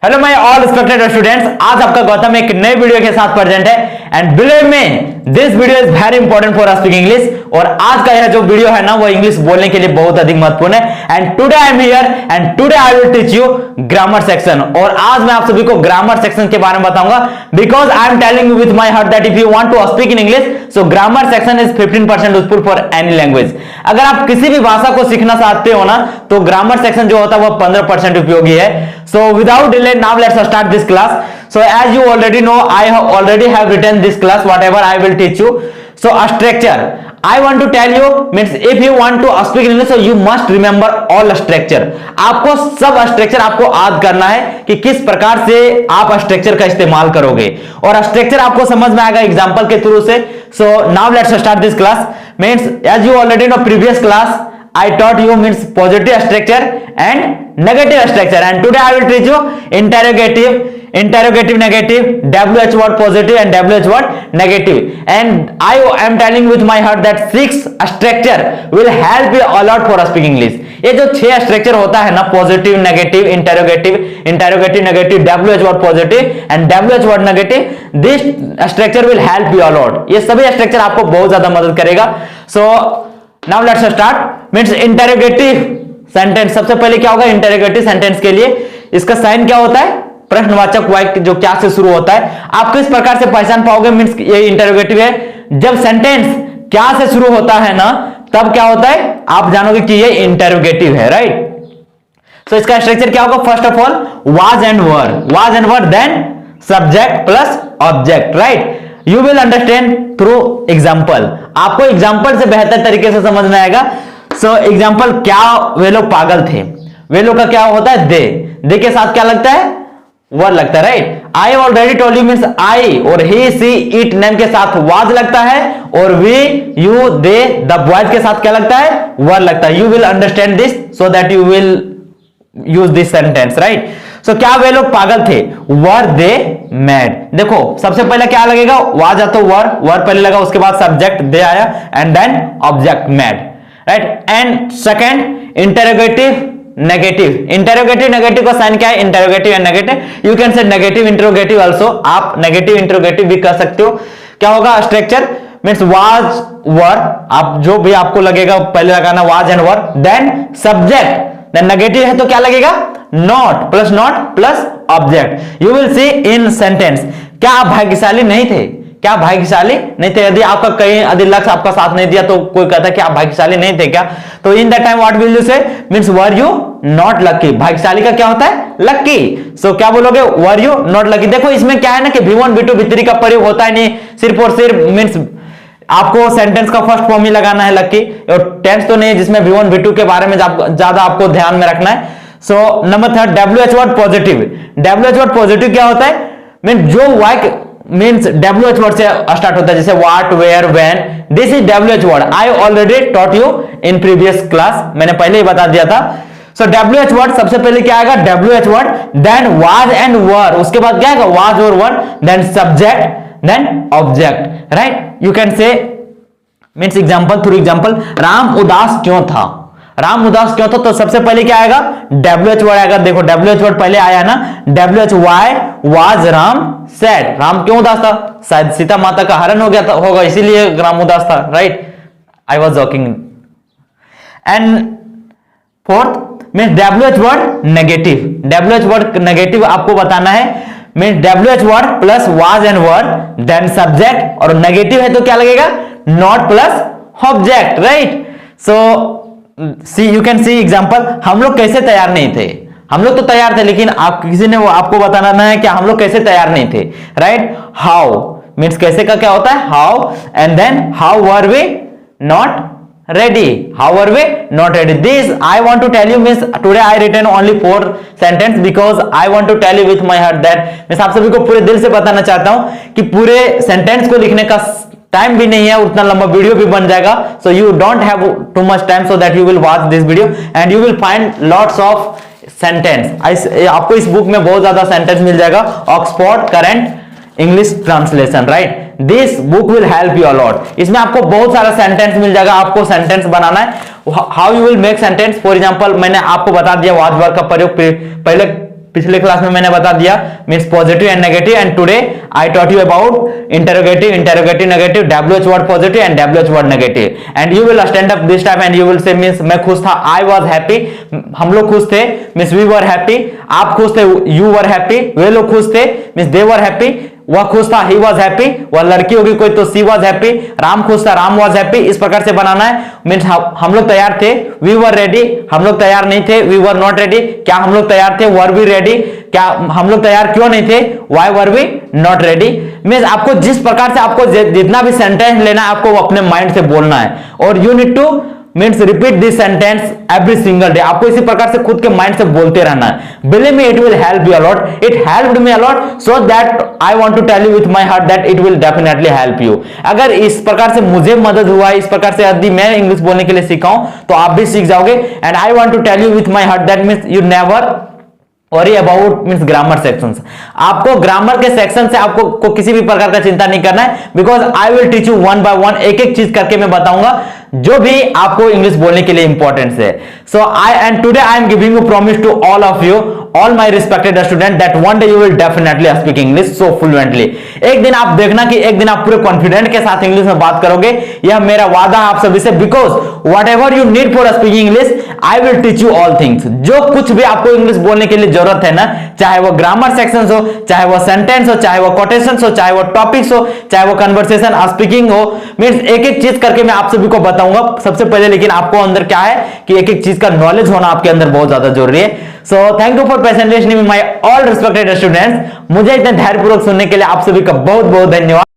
Hello my all respected students, आज आपका गौतम एक नए वीडियो के साथ प्रेजेंट है and believe me this video is very important for speak English. और आज का यह जो वीडियो है ना वो इंग्लिश बोलने के लिए बहुत अधिक महत्वपूर्ण है। And today I am here and today I will teach you grammar section. और आज मैं आप सभी को ग्रामर सेक्शन के बारे में बताऊंगा because I am telling you with my heart that if you want to speak in English so grammar section is 15% useful for any language. अगर आप किसी भी भाषा को सीखना चाहते हो ना तो ग्रामर सेक्शन जो होता है वो 15% उपयोगी है। So without delay, now let's start this class. So as you already know, I already have written this class, whatever I will teach you. So a structure, I want to tell you means if you want to speak English, so you must remember all structure. आपको सब structure आपको याद करना है कि किस प्रकार से आप स्ट्रक्चर का इस्तेमाल करोगे और स्ट्रक्चर आपको समझ में आएगा एग्जाम्पल के थ्रू से। So now let's start this class. Means as you already know, previous class I taught you means positive structure and negative structure, and today I will teach you interrogative, negative, WH word positive and WH word negative. And I am telling with my heart that 6 structure will help you a lot for speaking English. ये जो 6 structure होता है ना, positive, negative, interrogative, negative, WH word positive and WH word negative, this structure will help you a lot. ये सभी structure आपको बहुत ज्यादा मदद करेगा। So now let's start. Means interrogative sentence, सबसे पहले क्या होगा इंटेरोगेटिव सेंटेंस के लिए इसका साइन क्या होता है, प्रश्नवाचक वाक्य जो क्या से शुरू होता है। आप किस प्रकार से पहचान पाओगे मींस ये इंटेरोगेटिव है, जब सेंटेंस क्या से शुरू होता है ना तब क्या होता है आप जानोगे कि ये इंटेरोगेटिव है, राइट। सो इसका स्ट्रक्चर क्या होगा, first of all was and were, then subject plus object, right. You will understand through example, आपको एग्जाम्पल से बेहतर तरीके से समझ में आएगा। सो एग्जाम्पल क्या, वे लोग पागल थे, वे लोग का क्या होता है दे के साथ क्या लगता है वर लगता है, right. I already told you means I और ही सी इट नेम के साथ वाज लगता है और we you they the boys के साथ क्या लगता है वर लगता है। You will understand this so that you will use this sentence, right. So क्या वे लोग पागल थे, वर दे मैड। देखो सबसे पहले क्या लगेगा वाज, तो वर पहले लगा, उसके बाद सब्जेक्ट दे आया and then object mad, right. And second interrogative negative का साइन क्या है, interrogative and negative. You can say negative interrogative also, आप नेगेटिव इंटेरोगेटिव भी कर सकते हो। क्या होगा स्ट्रक्चर मींस वाज वर, आप जो भी आपको लगेगा पहले लगाना was and were, then subject, then negative है तो क्या लगेगा not plus object. You will see in sentence, क्या आप भाग्यशाली नहीं थे, क्या भाग्यशाली नहीं थे। यदि आपका कहीं यदि लक्ष्य आपका साथ नहीं दिया तो कोई कहता है कि आप भाग्यशाली नहीं थे क्या, तो in that time what will you say means were you not lucky. भाग्यशाली का क्या होता है लकी। सो क्या बोलोगे वर यू नॉट लकी। देखो इसमें क्या है ना कि V1 V2 V3 का प्रयोग होता है नहीं, सिर्फ और सिर्फ मींस आपको सेंटेंस का फर्स्ट फॉर्म ही लगाना है लकी, और टेंस तो नहीं जिसमें V1 V2 के बारे में ज्यादा आपको ध्यान में रखना है। So number third WH word positive क्या होता है मीन जो वाक्य मीन्स WH वर्ड से स्टार्ट होता है, जैसे what, where, when, this is WH word. I already taught you in previous class, मैंने पहले ही बता दिया था। सो WH वर्ड सबसे पहले क्या आएगा WH word, then was and were, उसके बाद क्या आएगा वाज और were, then subject, then object, right. You can say means example through example, Ram उदास क्यों था, तो सबसे पहले क्या आएगा WH वर्ड आएगा। देखो WH वर्ड पहले आया ना, WH why was Ram sad, Ram क्यों उदास था, शायद सीता माता का हरण हो गया था होगा इसीलिए राम उदास था, right. I was joking. And fourth means WH word negative आपको बताना है means WH word plus was and were, then subject, और नेगेटिव है तो क्या लगेगा not plus object, right. So see you can see example, हम लोग कैसे तैयार नहीं थे, हम लोग तो तैयार थे लेकिन आप किसी ने वो आपको बताना है कि हम लोग कैसे तैयार नहीं थे, राइट। हाउ मीन्स कैसे का क्या होता है how, and then how were we not ready, this I want to tell you means today I written only 4 sentence because I want to tell you with my heart that मैं आप सभी को पूरे दिल से बताना चाहता हूं कि पूरे सेंटेंस को लिखने का टाइम भी नहीं है, उतना लंबा वीडियो भी बन जाएगा। So you don't have too much time so that you will watch this video and you will find lots of sentence. आपको इस बुक में बहुत ज्यादा सेंटेंस मिल जाएगा, Oxford current English translation, right. This book will help you allot. इसमें आपको बहुत सारा सेंटेंस मिल जाएगा, आपको सेंटेंस बनाना है। How you will make sentence, for example मैंने आपको बता दिया वाज वर्ड का प्रयोग पहले पिछले क्लास में मैंने बता दिया means positive and negative, and today I taught you about interrogative, interrogative negative, WH word positive and WH word negative, and you will stand up this time and you will say means मैं खुश था, I was happy, हम लोग खुश थे means we were happy, आप खुश थे यू वर हैप्पी, वे लोग खुश थे मींस दे वर हैप्पी, वह खुश था ही वॉज हैप्पी, वह लड़की होगी कोई तो सी वॉज हैप्पी, राम खुश था राम वॉज हैप्पी। इस प्रकार से बनाना है मीन्स हम लोग तैयार थे वी वर रेडी, हम लोग तैयार नहीं थे वी वर नॉट रेडी, क्या हम लोग तैयार थे वर वी रेडी, क्या हम लोग तैयार क्यों नहीं थे why were we not ready. Means आपको जिस प्रकार से आपको जितना भी सेंटेंस लेना है आपको अपने माइंड से बोलना है, और you need two means repeat this sentence every single day, आपको इसी प्रकार से खुद के माइंड से बोलते रहना है। Believe me it will help you a lot, it helped me a lot, so that I want to tell you with my heart that it will definitely help you. अगर इस प्रकार से मुझे मदद हुआ, इस प्रकार से यदि मैं इंग्लिश बोलने के लिए सीखा हूं तो आप भी सीख जाओगे, and I want to tell you with my heart that means you never worry about means grammar section. आपको ग्रामर के सेक्शन से आपको किसी भी प्रकार का चिंता नहीं करना है, because I will teach you one by one, एक एक चीज करके मैं बताऊंगा जो भी आपको इंग्लिश बोलने के लिए इंपॉर्टेंट है। So I and today I am giving you promise to all of you, all my respected student, that one day you will definitely speak English so fluently. एक दिन आप देखना कि एक दिन आप पूरे कॉन्फिडेंट के साथ इंग्लिश में बात करोगे, यह मेरा वादा है आप सभी से, because what ever you need for speaking English I will teach you all things. जो कुछ भी आपको इंग्लिश बोलने के लिए जरूरत है ना, चाहे वो ग्रामर सेक्शन हो, चाहे वो सेंटेंस हो, चाहे वो कोटेशन हो, चाहे वो टॉपिक्स हो, चाहे वो कन्वर्सेशन स्पीकिंग हो, मींस एक एक चीज करके मैं आप सभी को बताऊंगा सबसे पहले। लेकिन आपको अंदर क्या है कि एक एक चीज का नॉलेज होना आपके अंदर बहुत ज्यादा जरूरी है। So thank you for patiently listening my all respected students. मुझे इतने धैर्यपूर्वक सुनने के लिए आप सभी का बहुत बहुत धन्यवाद।